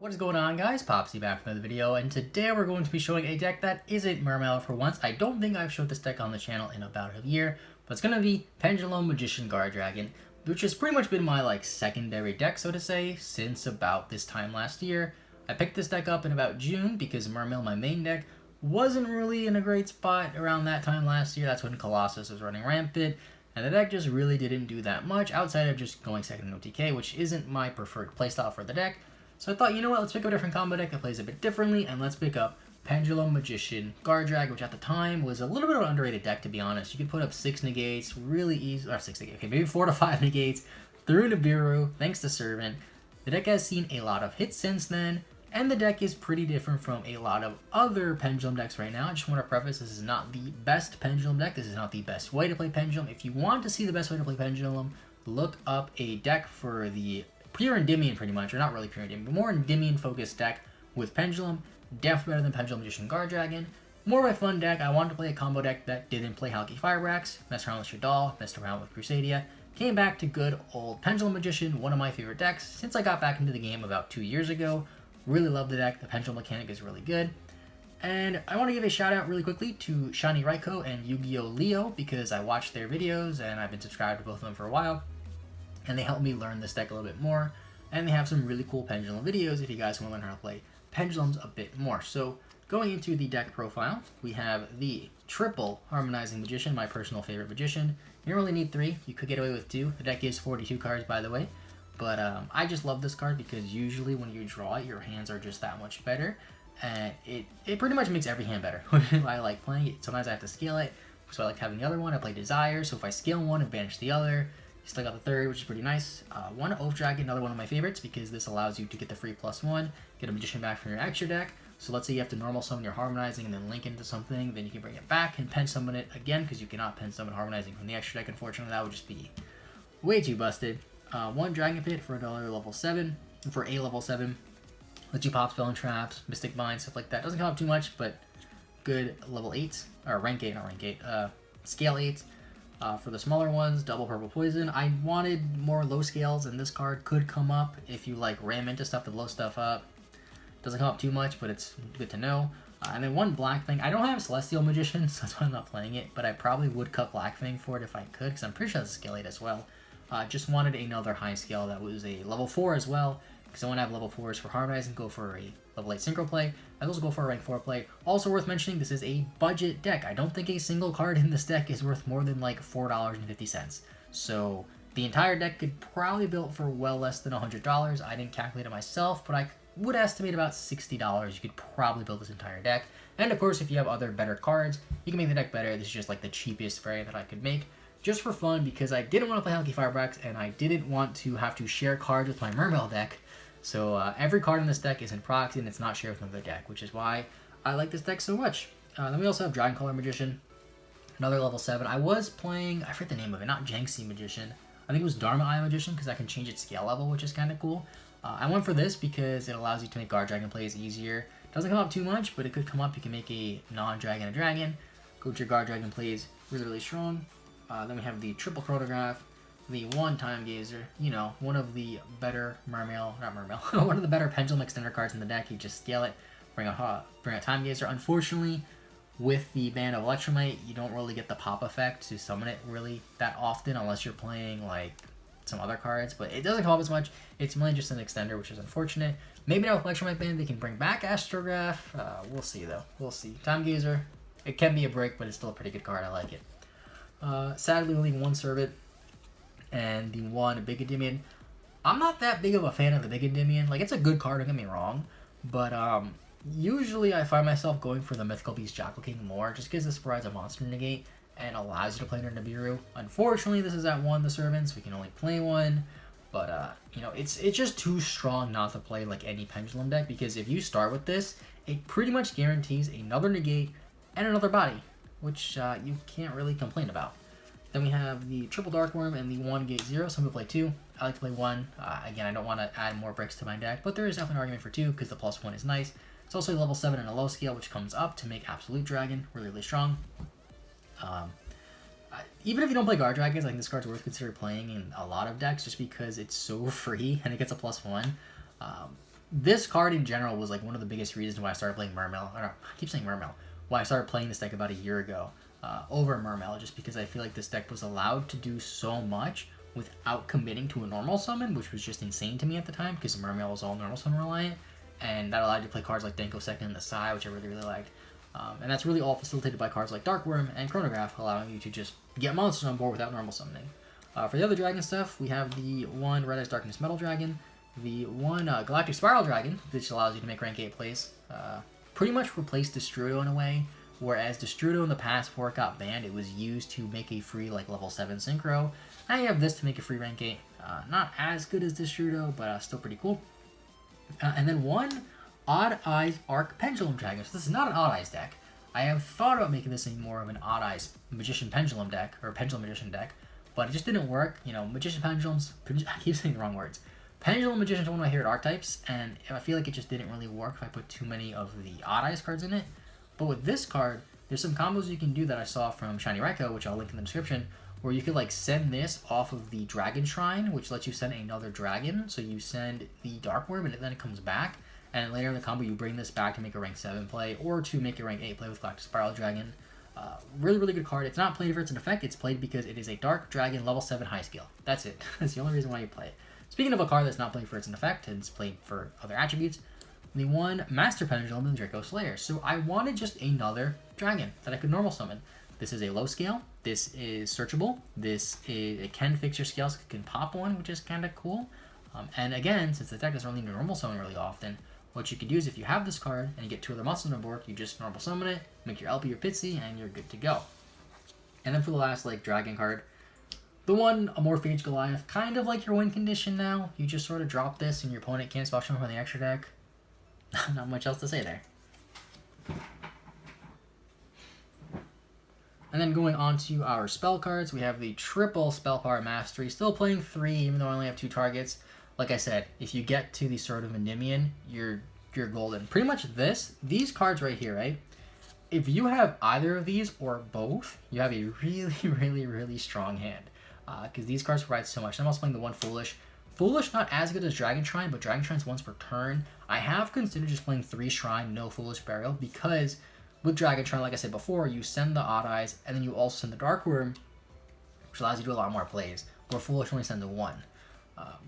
What is going on, guys? Popsy back with another video, and today we're going to be showing a deck that isn't Mermail for once. I don't think I've showed this deck on the channel in about a year, but it's going to be Pendulum Magician Guarddragon, which has pretty much been my secondary deck, so to say, since about this time last year. I picked this deck up in about June because Mermail, my main deck, wasn't really in a great spot around that time last year. That's when Colossus was running rampant, and the deck just really didn't do that much outside of just going second in OTK, which isn't my preferred playstyle for the deck. So I thought, you know what, let's pick up a different combo deck that plays a bit differently, and let's pick up Pendulum Magician Guarddragon, which at the time was a little bit of an underrated deck, to be honest. You could put up 6 negates really easy, or 6 negates, okay, maybe 4 to 5 negates through Nibiru, thanks to Servant. The deck has seen a lot of hits since then, and the deck is pretty different from a lot of other Pendulum decks right now. I just want to preface, this is not the best Pendulum deck, this is not the best way to play Pendulum. If you want to see the best way to play Pendulum, look up a deck for the pure Endymion, pretty much, or not really pure Endymion, but more Endymion focused deck with Pendulum. Definitely better than Pendulum Magician Guardragon. More of a fun deck. I wanted to play a combo deck that didn't play Halki Firebrax, messed around with Shadal, messed around with Crusadia. Came back to good old Pendulum Magician, one of my favorite decks since I got back into the game about 2 years ago. Really love the deck. The Pendulum mechanic is really good. And I want to give a shout out really quickly to Shiny Raiko and Yu-Gi-Oh! Leo because I watched their videos and I've been subscribed to both of them for a while. And they helped me learn this deck a little bit more. And they have some really cool Pendulum videos if you guys want to learn how to play Pendulums a bit more. So going into the deck profile, we have the triple Harmonizing Magician, my personal favorite magician. You don't really need 3. You could get away with 2. The deck gives 42 cards, by the way. But I just love this card because usually when you draw it, your hands are just that much better. And it pretty much makes every hand better. I like playing it. Sometimes I have to scale it. So I like having the other one. I play Desire. So if I scale one and banish the other, you still got the third, which is pretty nice. One Oath Dragon, another one of my favorites because this allows you to get the free +1, get a magician back from your extra deck. So let's say you have to normal summon your Harmonizing and then link into something, then you can bring it back and pen summon it again because you cannot pen summon Harmonizing from the extra deck. Unfortunately, that would just be way too busted. One Dragon Pit for another level 7, for a level 7. Lets you pop Spell and Traps, Mystic Bind, stuff like that. Doesn't come up too much, but good level 8, or rank 8, not rank 8, scale 8. For the smaller ones, double Purple Poison. I wanted more low scales, and this card could come up if you ram into stuff to blow stuff up. Doesn't come up too much, but it's good to know. And then one Black Fang. I don't have Celestial Magician, so that's why I'm not playing it, but I probably would cut Black Fang for it if I could, because I'm pretty sure that's a scale 8 as well. Just wanted another high scale that was a level 4 as well, because I want to have level 4s for Harmonizing, go for a level 8 Synchro play. I also go for a rank 4 play. Also worth mentioning, this is a budget deck. I don't think a single card in this deck is worth more than $4.50. So the entire deck could probably be built for well less than $100. I didn't calculate it myself, but I would estimate about $60. You could probably build this entire deck. And of course, if you have other better cards, you can make the deck better. This is just the cheapest variant that I could make. Just for fun, because I didn't want to play Halki Firebrax, and I didn't want to have to share cards with my Mermail deck. So every card in this deck is in proxy, and it's not shared with another deck, which is why I like this deck so much. Then we also have Dragon Color Magician, another level 7. I was playing, I forget the name of it, not Janxi Magician. I think it was Dharma Eye Magician, because I can change its scale level, which is kind of cool. I went for this because it allows you to make Guardragon plays easier. Doesn't come up too much, but it could come up. You can make a non-dragon a dragon. Go to your Guardragon plays really, really strong. Then we have the triple chronograph, the one time gazer, one of the better Mermail, not Mermail, one of the better Pendulum extender cards in the deck. You just scale it, bring a time gazer. Unfortunately, with the ban of Electromite, you don't really get the pop effect to summon it really that often unless you're playing some other cards, but it doesn't come up as much. It's mainly just an extender, which is unfortunate. Maybe now with Electromite ban, they can bring back Astrograph. We'll see though. We'll see. Time gazer, it can be a break, but it's still a pretty good card. I like it. Sadly, only one Servant and the one Big Endymion. I'm not that big of a fan of the Big Endymion. It's a good card, don't get me wrong, but usually I find myself going for the Mythical Beast Jackal King more, just because this provides a monster negate and allows you to play under Nibiru. Unfortunately, this is at 1, the Servants. We can only play 1, but it's just too strong not to play any Pendulum deck, because if you start with this, it pretty much guarantees another negate and another body, which you can't really complain about. Then we have the triple Dark Worm and the 1 gate 0. Some people play 2. I like to play 1. Again, I don't want to add more bricks to my deck, but there is definitely an argument for 2 because the +1 is nice. It's also a level 7 and a low scale, which comes up to make Absolute Dragon really, really strong. Even if you don't play Guardragons, I think this card's worth considering playing in a lot of decks just because it's so free and it gets a +1. this card in general was like one of the biggest reasons why I started playing Mermail. I keep saying Mermail. Why I started playing this deck about a year ago over Mermail, just because I feel like this deck was allowed to do so much without committing to a normal summon, which was just insane to me at the time because Mermail was all normal summon reliant, and that allowed you to play cards like Denko Second in the side, which I really, really liked. And that's really all facilitated by cards like Dark Worm and Chronograph, allowing you to just get monsters on board without normal summoning. For the other dragon stuff, we have the one Red Eyes Darkness Metal Dragon, the one Galactic Spiral Dragon, which allows you to make rank 8 plays. Pretty much replaced Destrudo in a way, whereas Destrudo in the past, before it got banned, it was used to make a free like level 7 Synchro. Now you have this to make a free rank 8. Not as good as Destrudo, but still pretty cool. And then one Odd Eyes Arc Pendulum Dragon. So this is not an Odd Eyes deck. I have thought about making this more of an Odd Eyes Magician Pendulum deck, or Pendulum Magician deck, but it just didn't work. You know, Magician Pendulums, I keep saying the wrong words. Pendulum Magician is one of my favorite archetypes, and I feel like it just didn't really work if I put too many of the Odd Eyes cards in it. But with this card, there's some combos you can do that I saw from Shiny Raikou, which I'll link in the description, where you could like send this off of the Dragon Shrine, which lets you send another dragon. So you send the Dark Worm, and then it comes back. And later in the combo, you bring this back to make a rank 7 play, or to make a rank 8 play with Galactic Spiral Dragon. Really, really good card. It's not played for its effect. It's played because it is a Dark Dragon level 7 high skill. That's it. That's the only reason why you play it. Speaking of a card that's not played for its effect, and it's played for other attributes, the one Master Pendulum and Draco Slayer. So I wanted just another dragon that I could normal summon. This is a low scale. This is searchable. It can fix your scales. It can pop one, which is kind of cool. And again, since the deck doesn't really need normal summon really often, what you can do is if you have this card and you get 2 other monsters on board, you just normal summon it, make your LP or Pitsy, and you're good to go. And then for the last like dragon card, the one Amorphage Goliath, kind of like your win condition now. You just sort of drop this and your opponent can't spell from the extra deck. Not much else to say there. And then going on to our spell cards, we have the triple Spell Power Mastery. Still playing 3, even though I only have 2 targets. Like I said, if you get to the Sword of Endymion, you're golden. Pretty much these cards right here, right? If you have either of these or both, you have a really, really, really strong hand. Because these cards provide so much. I'm also playing the one Foolish. Foolish, not as good as Dragon Shrine, but Dragon Shrine's once per turn. I have considered just playing 3 Shrine, no Foolish Burial, because with Dragon Shrine, like I said before, you send the Odd Eyes, and then you also send the Dark Worm, which allows you to do a lot more plays, where Foolish only sends the 1.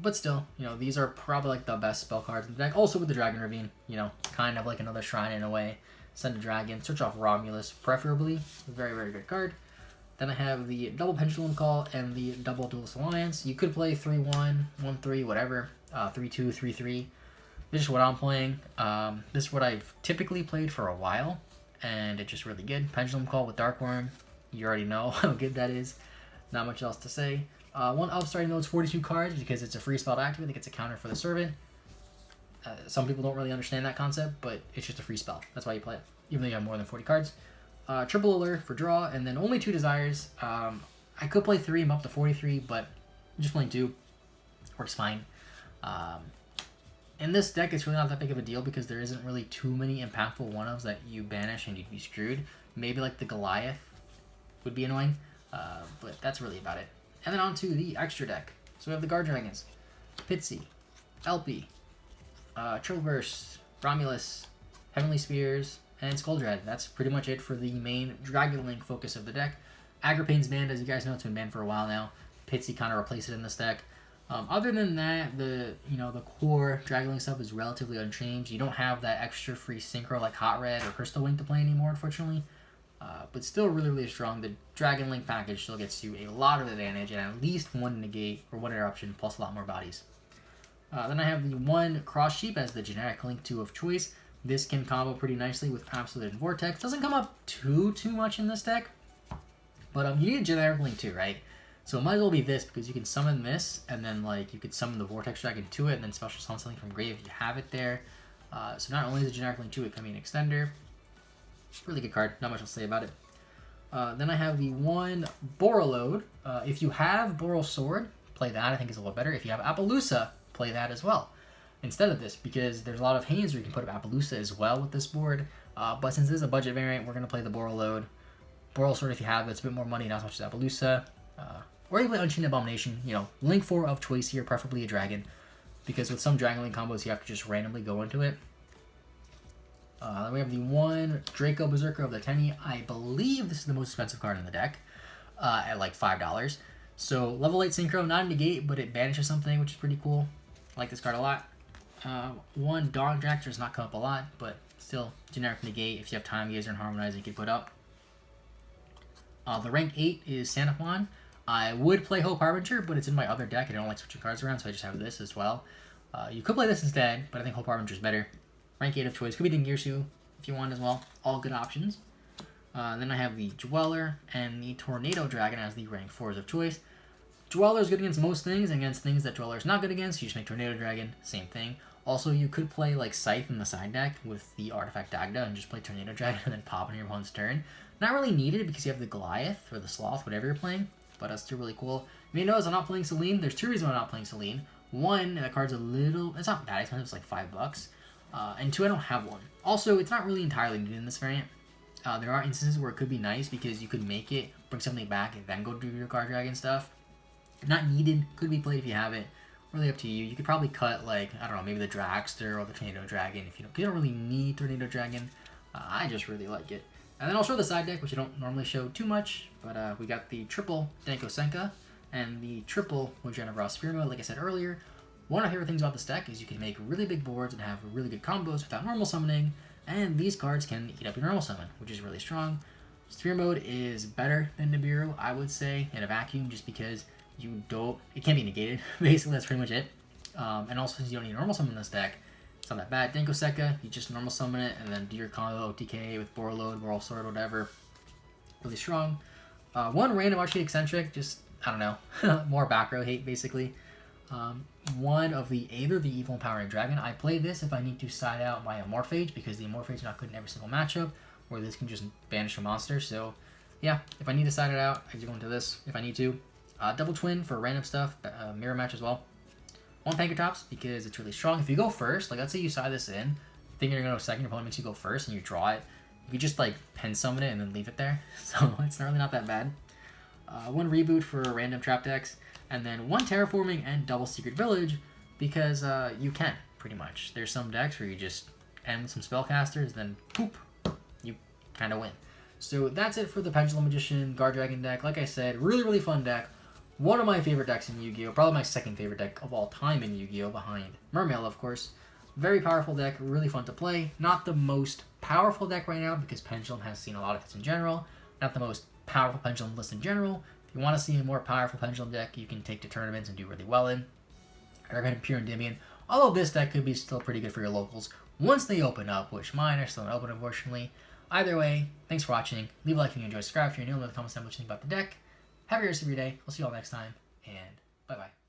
But still, you know, these are probably like the best spell cards in the deck. Also with the Dragon Ravine, you know, kind of like another Shrine in a way. Send a Dragon, search off Romulus, preferably. Very, very good card. Then I have the double Pendulum Call and the double Duelist Alliance. You could play 3-1, 1-3, whatever, 3-2, 3-3. This is what I'm playing. This is what I've typically played for a while, and it's just really good. Pendulum Call with Dark Worm. You already know how good that is. Not much else to say. One upstarting note is 42 cards because it's a free spell to activate. It gets a counter for the Servant. Some people don't really understand that concept, but it's just a free spell. That's why you play it, even though you have more than 40 cards. Triple Alert for draw, and then only 2 Desires. I could play 3, I'm up to 43, but I'm just playing 2. Works fine. In this deck, it's really not that big of a deal because there isn't really too many impactful 1-ofs that you banish and you'd be screwed. Maybe like the Goliath would be annoying, but that's really about it. And then on to the extra deck. So we have the Guardragons, Pitsy, LP, Triple Burst, Romulus, Heavenly Spears, and Skulldread. That's pretty much it for the main Dragon Link focus of the deck. Agrippane's banned, as you guys know, it's been banned for a while now. Pitsy kind of replaced it in this deck. Other than that, the core Dragon Link stuff is relatively unchanged. You don't have that extra free synchro like Hot Red or Crystal Wing to play anymore, unfortunately. But still really, really strong. The Dragon Link package still gets you a lot of advantage and at least 1 negate or 1 interruption plus a lot more bodies. Then I have the one Cross Sheep as the generic Link 2 of choice. This can combo pretty nicely with Absolute and Vortex. Doesn't come up too much in this deck, but you need a generic Link 2, right? So it might as well be this because you can summon this and then like you could summon the Vortex Dragon to it and then special summon something from grave if you have it there. So not only is the generic Link 2, it can be an extender. Really good card, not much to say about it. Then I have the one Borreload. If you have Boral Sword, play that. I think is a little better. If you have Appaloosa, play that as well instead of this, because there's a lot of hands where you can put up Appaloosa as well with this board. But since this is a budget variant, we're going to play the Borreload. Boral Sword, if you have it, it's a bit more money, not as much as Appaloosa. Or you play Unchained Abomination, you know, Link 4 of choice here, preferably a dragon. because with some Dragon Link combos, you have to just randomly go into it. Then we have the one Draco Berserker of the Tenny. I believe this is the most expensive card in the deck, at like $5. So level 8 Synchro, not a negate, but it banishes something, which is pretty cool. I like this card a lot. One Dawn Dractor does not come up a lot, but still generic negate. If you have Time Gazer and Harmonizer, you can put up. The rank 8 is Santaquan. I would play Hope Harbinger, but it's in my other deck. I don't like switching cards around, so I just have this as well. You could play this instead, but I think Hope Harbinger is better. Rank 8 of choice. Could be Dingirsu if you want as well. All good options. Then I have the Dweller and the Tornado Dragon as the rank 4s of choice. Dweller is good against most things, and against things that Dweller is not good against, you just make Tornado Dragon, same thing. Also, you could play like Scythe in the side deck with the Artifact Dagda and just play Tornado Dragon and then pop in your opponent's turn. Not really needed because you have the Goliath or the Sloth, whatever you're playing, but that's still really cool. You may notice I'm not playing Selene. There's two reasons I'm not playing Selene. One, that card's a little, it's not that expensive, it's like $5. And two, I don't have one. Also, it's not really entirely needed in this variant. There are instances where it could be nice because you could make it, bring something back, and then go do your Guardragon stuff. Not needed, could be played if you have it. Really up to you. You could probably cut, like, I don't know, maybe the Dragster or the Tornado Dragon if you don't really need Tornado Dragon. I just really like it. And then I'll show the side deck, which I don't normally show too much, but we got the triple Danko Senka and the triple Mojana Spear Mode. Like I said earlier, one of my favorite things about this deck is you can make really big boards and have really good combos without normal summoning, and these cards can eat up your normal summon, which is really strong. Spear Mode is better than Nibiru, I would say, in a vacuum, just because it can't be negated. Basically, that's pretty much it. And also, since you don't need normal summon in this deck, it's not that bad. Danko Senka, you just normal summon it and then do your combo OTK with Borload, Moral Sword, whatever. Really strong. One random Archie Eccentric, just, I don't know, more back row hate, basically. One of either the Evil Empowering Dragon. I play this if I need to side out my Amorphage, because the Amorphage is not good in every single matchup, where this can just banish a monster. So, yeah, if I need to side it out, I just go into this if I need to. Double Twin for random stuff, mirror match as well. One Pankratops because it's really strong. If you go first, like let's say you side this in, thinking you're going to go second, your opponent makes you go first and you draw it, you could just like pen summon it and then leave it there. So it's really not that bad. One Reboot for random trap decks, and then one Terraforming and double Secret Village because you can, pretty much. There's some decks where you just end with some spellcasters, then poop, you kind of win. So that's it for the Pendulum Magician Guardragon deck. Like I said, really, really fun deck. One of my favorite decks in Yu-Gi-Oh! Probably my second favorite deck of all time in Yu-Gi-Oh! Behind Mermail, of course. Very powerful deck, really fun to play. Not the most powerful deck right now because Pendulum has seen a lot of hits in general. Not the most powerful Pendulum list in general. If you want to see a more powerful Pendulum deck, you can take to tournaments and do really well in. I recommend Pure Endymion. Although this deck could be still pretty good for your locals once they open up, which mine are still not open, unfortunately. Either way, thanks for watching. Leave a like if you enjoyed, subscribe if you're new, and leave a comment down what you think about the deck. Have a great rest of your day. We'll see you all next time, and bye-bye.